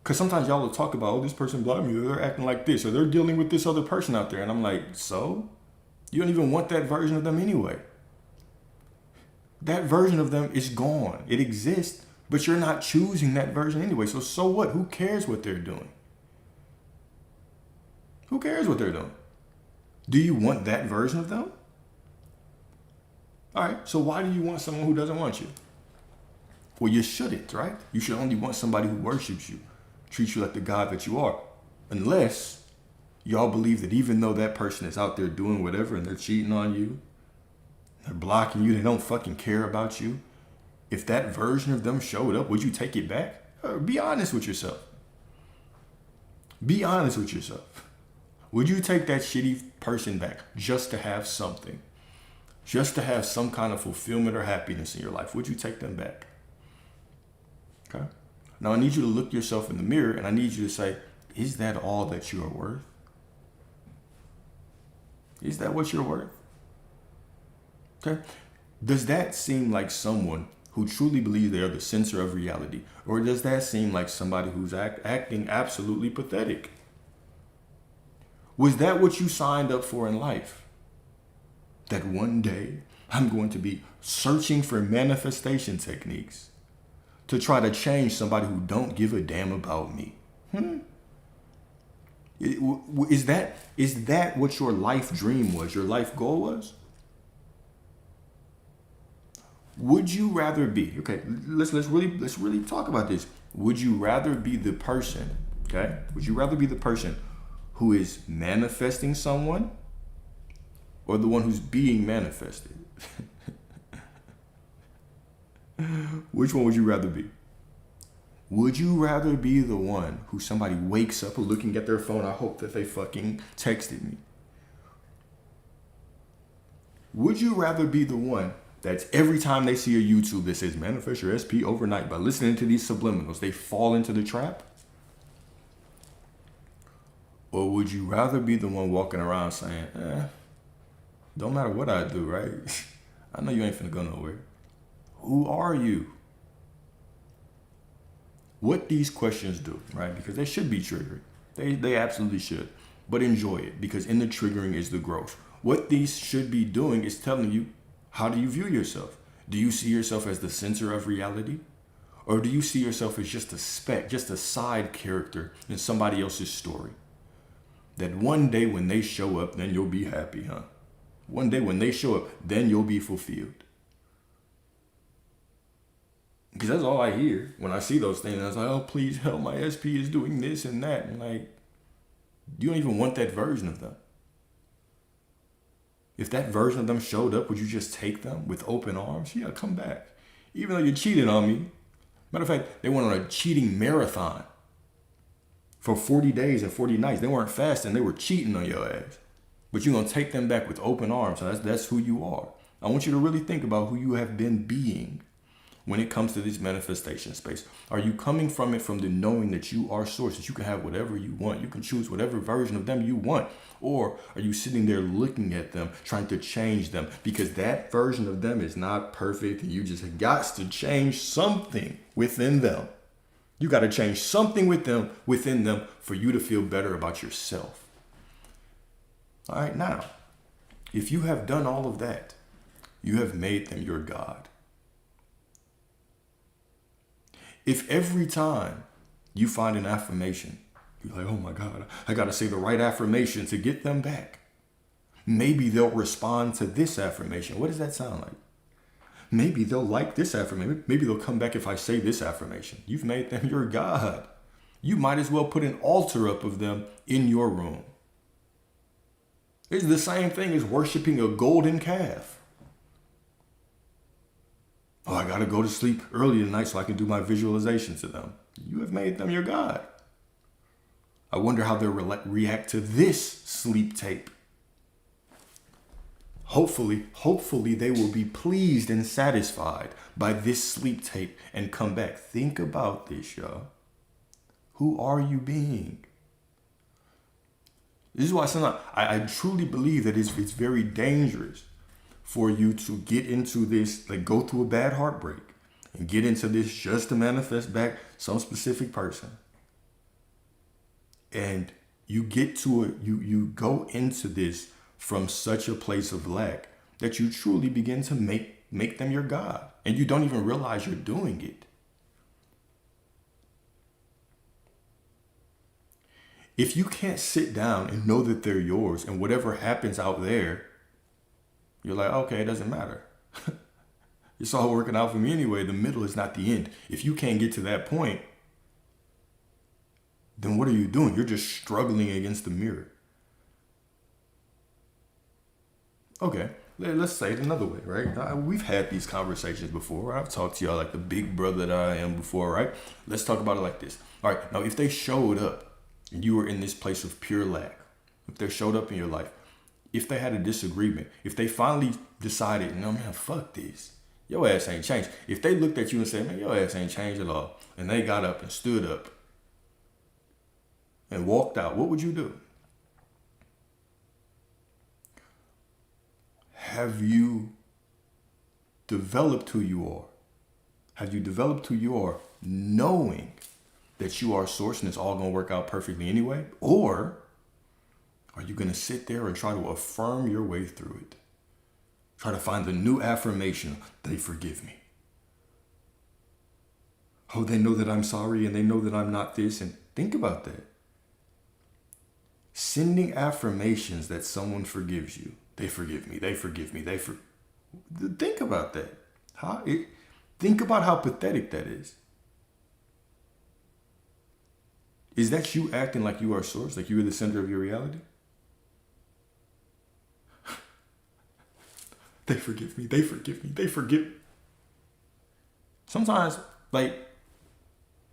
Because sometimes y'all will talk about, oh, this person blocked me, or they're acting like this, or they're dealing with this other person out there. And I'm like, so? You don't even want that version of them anyway. That version of them is gone. It exists, but you're not choosing that version anyway. So what? Who cares what they're doing? Who cares what they're doing? Do you want that version of them? All right, so why do you want someone who doesn't want you? Well, you shouldn't, right? You should only want somebody who worships you, treats you like the God that you are. Unless y'all believe that even though that person is out there doing whatever and they're cheating on you, they're blocking you, they don't fucking care about you. If that version of them showed up, would you take it back? Be honest with yourself. Be honest with yourself. Would you take that shitty person back just to have something? Just to have some kind of fulfillment or happiness in your life? Would you take them back? Okay. Now I need you to look yourself in the mirror and I need you to say, is that all that you are worth? Is that what you're worth? Okay. Does that seem like someone who truly believes they are the center of reality? Or does that seem like somebody who's acting absolutely pathetic? Was that what you signed up for in life? That one day I'm going to be searching for manifestation techniques to try to change somebody who don't give a damn about me. Is that what your life dream was, your life goal was? Would you rather be, okay, let's really talk about this. Would you rather be the person, okay? Would you rather be the person who is manifesting someone or the one who's being manifested? Which one would you rather be? Would you rather be the one who somebody wakes up looking at their phone, I hope that they fucking texted me? Would you rather be the one that's every time they see a YouTube that says manifest your SP overnight, by listening to these subliminals, they fall into the trap? Or would you rather be the one walking around saying, don't matter what I do, right? I know you ain't finna go nowhere. Who are you? What these questions do, right? Because they should be triggered. They absolutely should. But enjoy it, because in the triggering is the growth. What these should be doing is telling you, how do you view yourself? Do you see yourself as the center of reality? Or do you see yourself as just a speck, just a side character in somebody else's story? That one day when they show up, then you'll be happy, huh? One day when they show up, then you'll be fulfilled. Because that's all I hear when I see those things. I was like, oh, please help, my SP is doing this and that. And like, you don't even want that version of them. If that version of them showed up, would you just take them with open arms? Yeah, come back. Even though you cheated on me. Matter of fact, they went on a cheating marathon for 40 days and 40 nights. They weren't fasting, they were cheating on your ass. But you're going to take them back with open arms. So that's who you are. I want you to really think about who you have been being. when it comes to this manifestation space? Are you coming from it from the knowing that you are source, that you can have whatever you want, you can choose whatever version of them you want? Or are you sitting there looking at them, trying to change them because that version of them is not perfect and you just got to change something within them? You got to change something within them for you to feel better about yourself. All right, now, if you have done all of that, you have made them your God. If every time you find an affirmation, you're like, oh my God, I got to say the right affirmation to get them back. Maybe they'll respond to this affirmation. What does that sound like? Maybe they'll like this affirmation. Maybe they'll come back if I say this affirmation. You've made them your God. You might as well put an altar up of them in your room. It's the same thing as worshiping a golden calf. Oh, I got to go to sleep early tonight so I can do my visualization to them. You have made them your God. I wonder how they'll react to this sleep tape. Hopefully they will be pleased and satisfied by this sleep tape and come back. Think about this, y'all. Who are you being? This is why sometimes I truly believe that it's very dangerous for you to get into this, like go through a bad heartbreak and get into this just to manifest back some specific person. And you get to it, you go into this from such a place of lack that you truly begin to make them your God. And you don't even realize you're doing it. If you can't sit down and know that they're yours and whatever happens out there, you're like, okay, it doesn't matter. It's all working out for me anyway. The middle is not the end. If you can't get to that point, then what are you doing? You're just struggling against the mirror. Okay, let's say it another way, right? We've had these conversations before. I've talked to y'all like the big brother that I am before, right? Let's talk about it like this. All right, now if they showed up and you were in this place of pure lack, if they showed up in your life, if they had a disagreement, if they finally decided, no man, fuck this, your ass ain't changed. If they looked at you and said, man, your ass ain't changed at all, and they got up and stood up and walked out, what would you do? Have you developed who you are? Have you developed who you are knowing that you are source and it's all going to work out perfectly anyway? Or are you going to sit there and try to affirm your way through it? Try to find the new affirmation, they forgive me. Oh, they know that I'm sorry and they know that I'm not this. And think about that. Sending affirmations that someone forgives you. They forgive me. They forgive me. Think about that. Think about how pathetic that is. Is that you acting like you are source, like you are the center of your reality? They forgive me. They forgive me. They forgive me. Sometimes, like,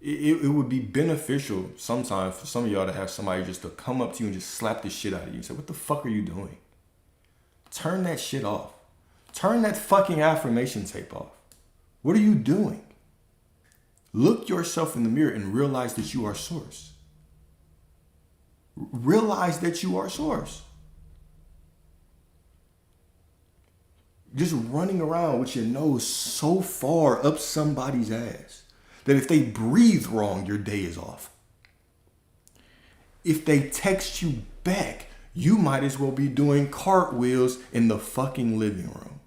it would be beneficial sometimes for some of y'all to have somebody just to come up to you and just slap the shit out of you and say, what the fuck are you doing? Turn that shit off. Turn that fucking affirmation tape off. What are you doing? Look yourself in the mirror and realize that you are source. Realize that you are source. Just running around with your nose so far up somebody's ass that if they breathe wrong, your day is off. If they text you back, you might as well be doing cartwheels in the fucking living room.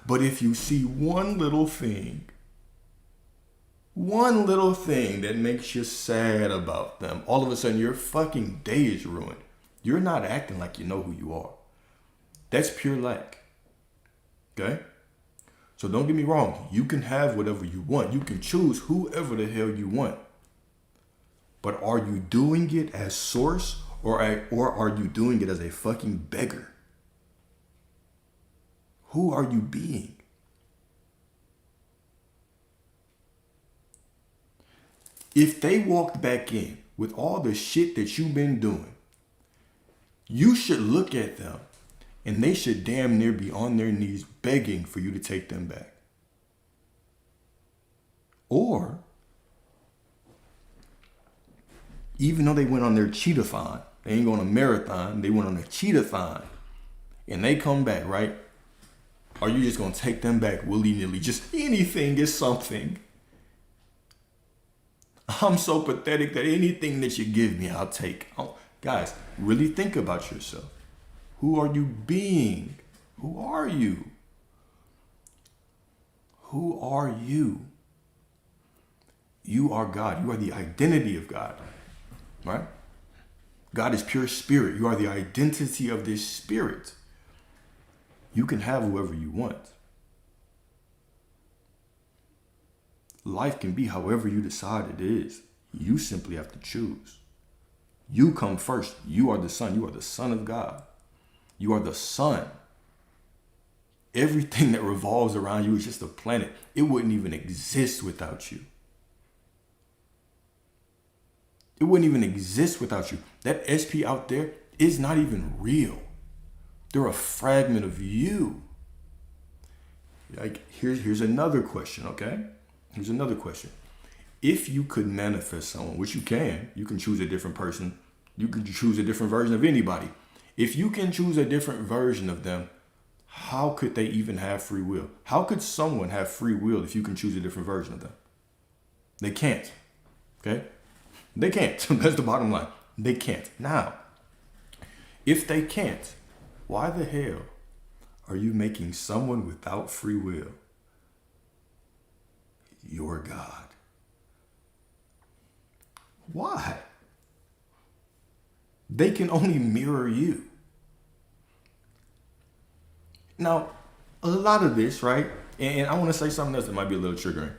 But if you see one little thing that makes you sad about them, all of a sudden your fucking day is ruined. You're not acting like you know who you are. That's pure lack. Okay? So don't get me wrong. You can have whatever you want. You can choose whoever the hell you want. But are you doing it as source or are you doing it as a fucking beggar? Who are you being? If they walked back in with all the shit that you've been doing, you should look at them and they should damn near be on their knees begging for you to take them back. Or even though they went on their cheetah-thon, they ain't going a marathon, they went on a cheetah-thon, and they come back, right? Are you just going to take them back willy-nilly? Just anything is something. I'm so pathetic that anything that you give me, I'll take. Oh, guys, really think about yourself. Who are you being? Who are you? Who are you? You are God. You are the identity of God, right? God is pure spirit. You are the identity of this spirit. You can have whoever you want. Life can be however you decide it is. You simply have to choose. You come first. You are the Son. You are the Son of God. You are the Son. Everything that revolves around you is just a planet. It wouldn't even exist without you. It wouldn't even exist without you. That SP out there is not even real. They're a fragment of you. Like, here's another question, okay? Here's another question. If you could manifest someone, which you can choose a different person. You can choose a different version of anybody. If you can choose a different version of them, how could they even have free will? How could someone have free will if you can choose a different version of them? They can't, okay? They can't. That's the bottom line. They can't. Now, if they can't, why the hell are you making someone without free will your God? Why? They can only mirror you. Now, a lot of this, right? And I want to say something else that might be a little triggering.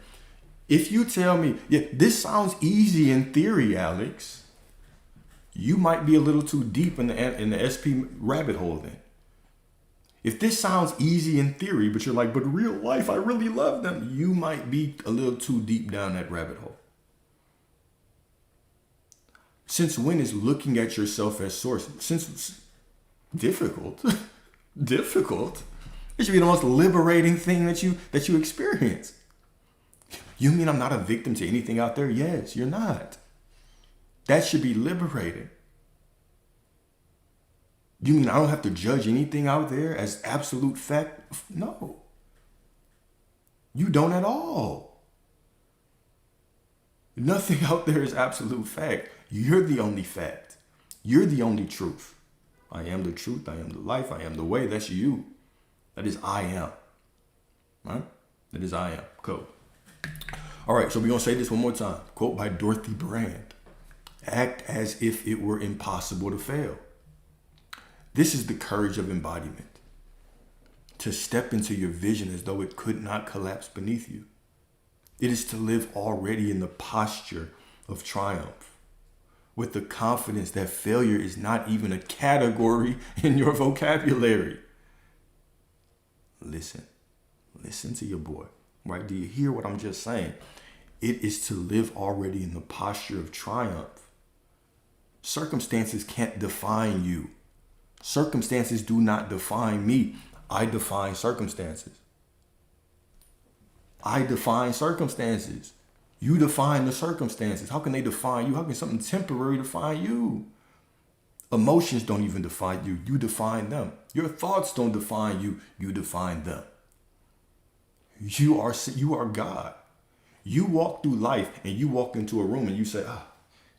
If you tell me, yeah, this sounds easy in theory, Alex, you might be a little too deep in the SP rabbit hole then. If this sounds easy in theory, but you're like, but real life, I really love them, you might be a little too deep down that rabbit hole. Since when is looking at yourself as source? Since difficult, difficult. It should be the most liberating thing that you experience. You mean I'm not a victim to anything out there? Yes, you're not. That should be liberating. You mean I don't have to judge anything out there as absolute fact? No. You don't at all. Nothing out there is absolute fact. You're the only fact. You're the only truth. I am the truth. I am the life. I am the way. That's you. That is I am. Right? That is I am. Cool. All right, so we're going to say this one more time. Quote by Dorothy Brand. Act as if it were impossible to fail. This is the courage of embodiment. To step into your vision as though it could not collapse beneath you. It is to live already in the posture of triumph, with the confidence that failure is not even a category in your vocabulary. Listen to your boy, right? Do you hear what I'm just saying? It is to live already in the posture of triumph. Circumstances can't define you. Circumstances do not define me. I define circumstances. I define circumstances. You define the circumstances. How can they define you? How can something temporary define you? Emotions don't even define you. You define them. Your thoughts don't define you. You define them. You are God. You walk through life and you walk into a room and you say,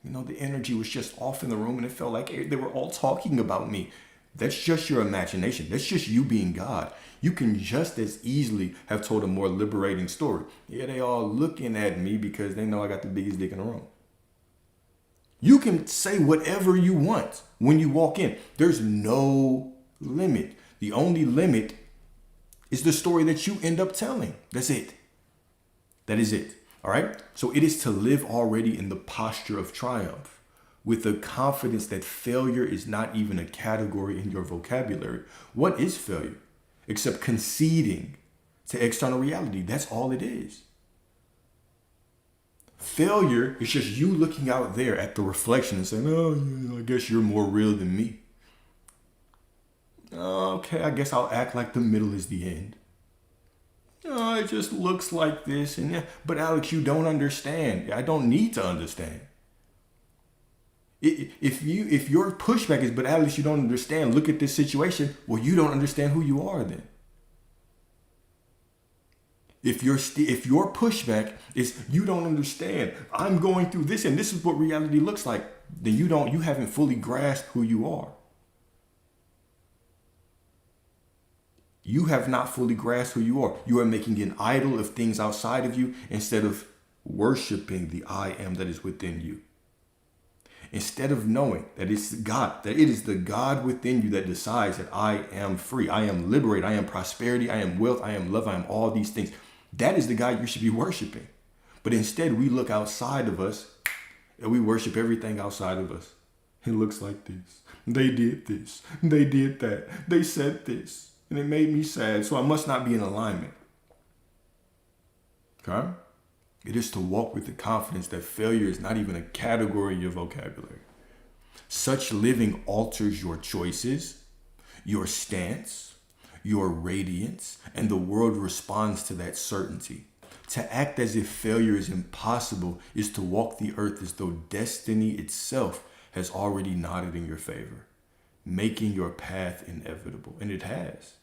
the energy was just off in the room and it felt like they were all talking about me. That's just your imagination. That's just you being God. You can just as easily have told a more liberating story. Yeah, they all looking at me because they know I got the biggest dick in the room. You can say whatever you want when you walk in. There's no limit. The only limit is the story that you end up telling. That's it. That is it. All right. So it is to live already in the posture of triumph, with the confidence that failure is not even a category in your vocabulary. What is failure? Except conceding to external reality. That's all it is. Failure is just you looking out there at the reflection and saying, I guess you're more real than me. Okay, I guess I'll act like the middle is the end. Oh, it just looks like this. And yeah, but Alex, you don't understand. I don't need to understand. If your pushback is, but Alex, you don't understand, look at this situation, well, you don't understand who you are then. If your pushback is, you don't understand, I'm going through this and this is what reality looks like, then you haven't fully grasped who you are. You have not fully grasped who you are. You are making an idol of things outside of you instead of worshiping the I am that is within you. Instead of knowing that it's God, that it is the God within you that decides that I am free, I am liberated, I am prosperity, I am wealth, I am love, I am all these things. That is the God you should be worshiping. But instead we look outside of us and we worship everything outside of us. It looks like this. They did this. They did that. They said this. And it made me sad. So I must not be in alignment. Okay? It is to walk with the confidence that failure is not even a category in your vocabulary. Such living alters your choices, your stance, your radiance, and the world responds to that certainty. To act as if failure is impossible is to walk the earth as though destiny itself has already nodded in your favor, making your path inevitable. And it has.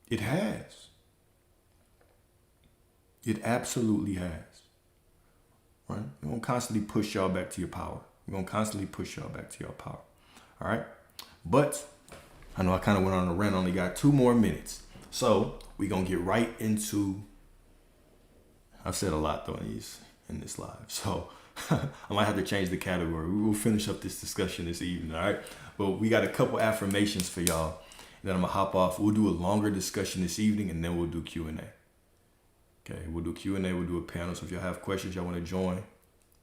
It has. It absolutely has. Right? We're going to constantly push y'all back to your power. We're going to constantly push y'all back to your power. All right? But I know I kind of went on a rant. Only got 2 more minutes. So we're going to get right into, I've said a lot though in this live. So I might have to change the category. We will finish up this discussion this evening. All right? But we got a couple affirmations for y'all. And then I'm going to hop off. We'll do a longer discussion this evening and then we'll do Q&A. Okay, we'll do Q&A, we'll do a panel. So if y'all have questions y'all want to join,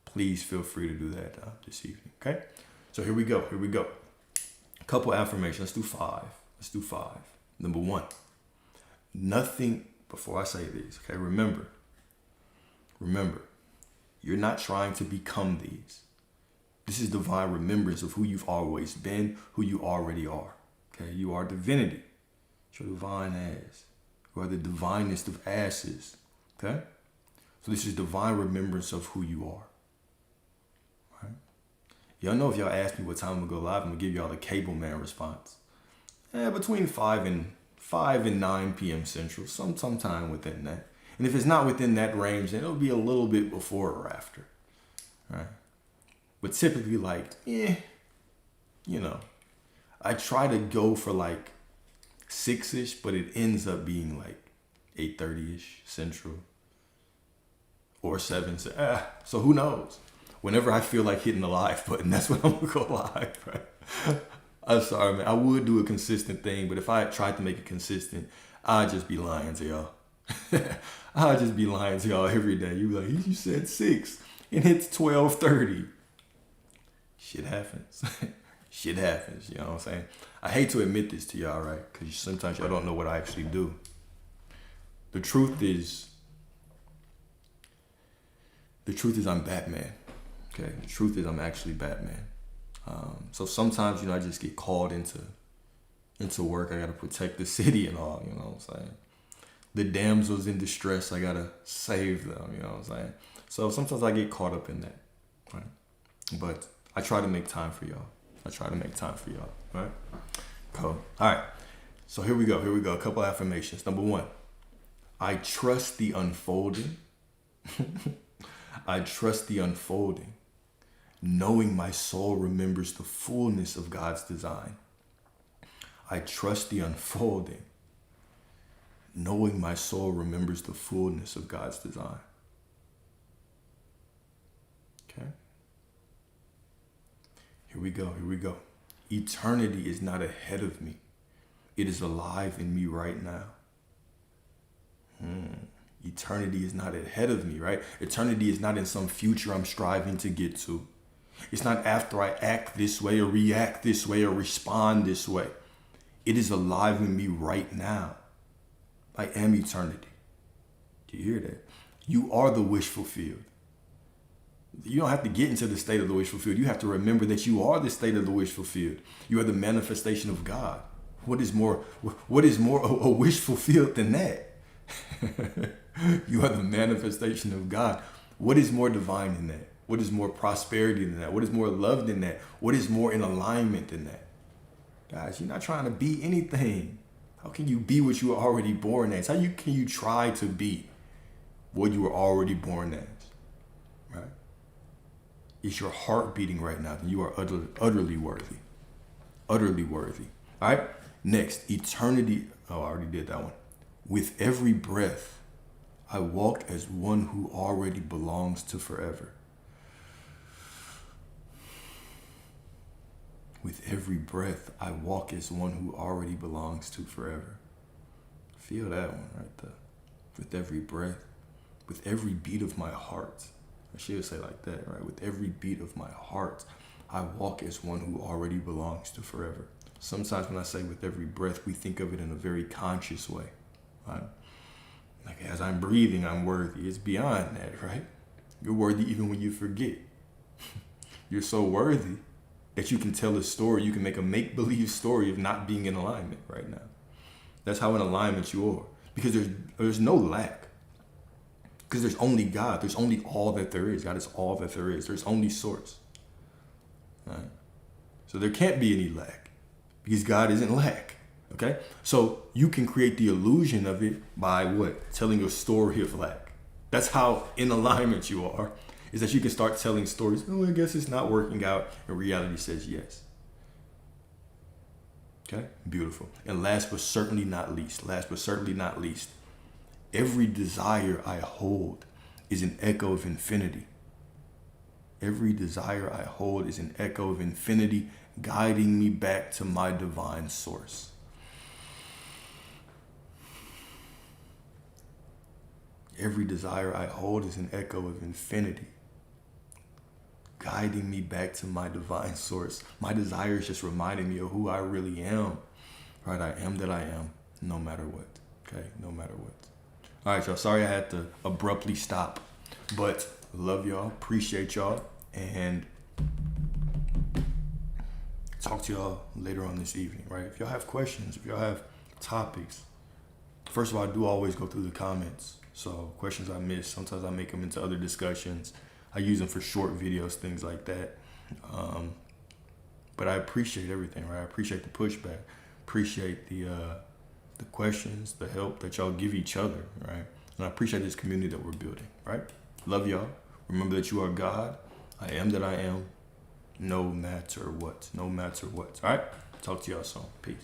please feel free to do that this evening, okay? So here we go. A couple affirmations. Let's do 5. Number 1, nothing, before I say these, okay, remember, you're not trying to become these. This is divine remembrance of who you've always been, who you already are, okay? You are divinity. It's your divine ass. You are the divinest of asses. Okay? So this is divine remembrance of who you are. Right? Y'all know if y'all ask me what time I'm going to go live, I'm going to give y'all the cable man response. Between 5 and 9 p.m. Central, sometime within that. And if it's not within that range, then it'll be a little bit before or after. Right? But typically I try to go for like 6-ish, but it ends up being like 8:30-ish Central or 7. So who knows? Whenever I feel like hitting the live button, that's when I'm going to go live, right? I'm sorry, man. I would do a consistent thing, but if I tried to make it consistent, I'd just be lying to y'all. I'd just be lying to y'all every day. You be like, you said 6 and it's 12:30. Shit happens. Shit happens, you know what I'm saying? I hate to admit this to y'all, right? Because sometimes y'all don't know what I actually do. The truth is I'm Batman. Okay, the truth is I'm actually Batman. So sometimes, I just get called into work. I gotta protect the city and all, you know what I'm saying? The damsels in distress, I gotta save them, you know what I'm saying? So sometimes I get caught up in that, right? But I try to make time for y'all. Right? Cool. All right. So here we go. A couple affirmations. Number 1, I trust the unfolding. I trust the unfolding, knowing my soul remembers the fullness of God's design. I trust the unfolding, knowing my soul remembers the fullness of God's design. Okay? Here we go. Eternity is not ahead of me. It is alive in me right now. Eternity is not ahead of me, right? Eternity is not in some future I'm striving to get to. It's not after I act this way or react this way or respond this way. It is alive in me right now. I am eternity. Do you hear that? You are the wish fulfilled. You don't have to get into the state of the wish fulfilled. You have to remember that you are the state of the wish fulfilled. You are the manifestation of God. What is more a wish fulfilled than that? You are the manifestation of God. What is more divine than that? What is more prosperity than that? What is more love than that? What is more in alignment than that? Guys, you're not trying to be anything. How can you be what you were already born as? Can you try to be what you were already born as? Right? Is your heart beating right now? Then you are utterly worthy. Utterly worthy. All right? Next, eternity. Oh, I already did that one. With every breath, I walk as one who already belongs to forever. With every breath, I walk as one who already belongs to forever. Feel that one right there. With every breath, with every beat of my heart. I should say like that, right? With every beat of my heart, I walk as one who already belongs to forever. Sometimes when I say with every breath, we think of it in a very conscious way, right? Like as I'm breathing, I'm worthy. It's beyond that, right? You're worthy even when you forget. You're so worthy that you can tell a story. You can make a make-believe story of not being in alignment right now. That's how in alignment you are. Because there's no lack. Because there's only God. There's only all that there is. God is all that there is. There's only source. Right? So there can't be any lack. Because God isn't lack. Okay? So you can create the illusion of it by what? Telling a story of lack. That's how in alignment you are. Is that you can start telling stories. Oh, I guess it's not working out. And reality says yes. Okay? Beautiful. And last but certainly not least, every desire I hold is an echo of infinity. Every desire I hold is an echo of infinity, guiding me back to my divine source. Every desire I hold is an echo of infinity, guiding me back to my divine source. My desire is just reminding me of who I really am. Right? I am that I am, no matter what. Okay? No matter what. All right, y'all. Sorry I had to abruptly stop, but love y'all. Appreciate y'all. And talk to y'all later on this evening, right? If y'all have questions, if y'all have topics, first of all, I do always go through the comments. So questions I miss, sometimes I make them into other discussions. I use them for short videos, things like that. But I appreciate everything, right? I appreciate the pushback, appreciate the questions, the help that y'all give each other, right? And I appreciate this community that we're building, right? Love y'all. Remember that you are God. I am that I am, no matter what. No matter what. All right? Talk to y'all soon. Peace.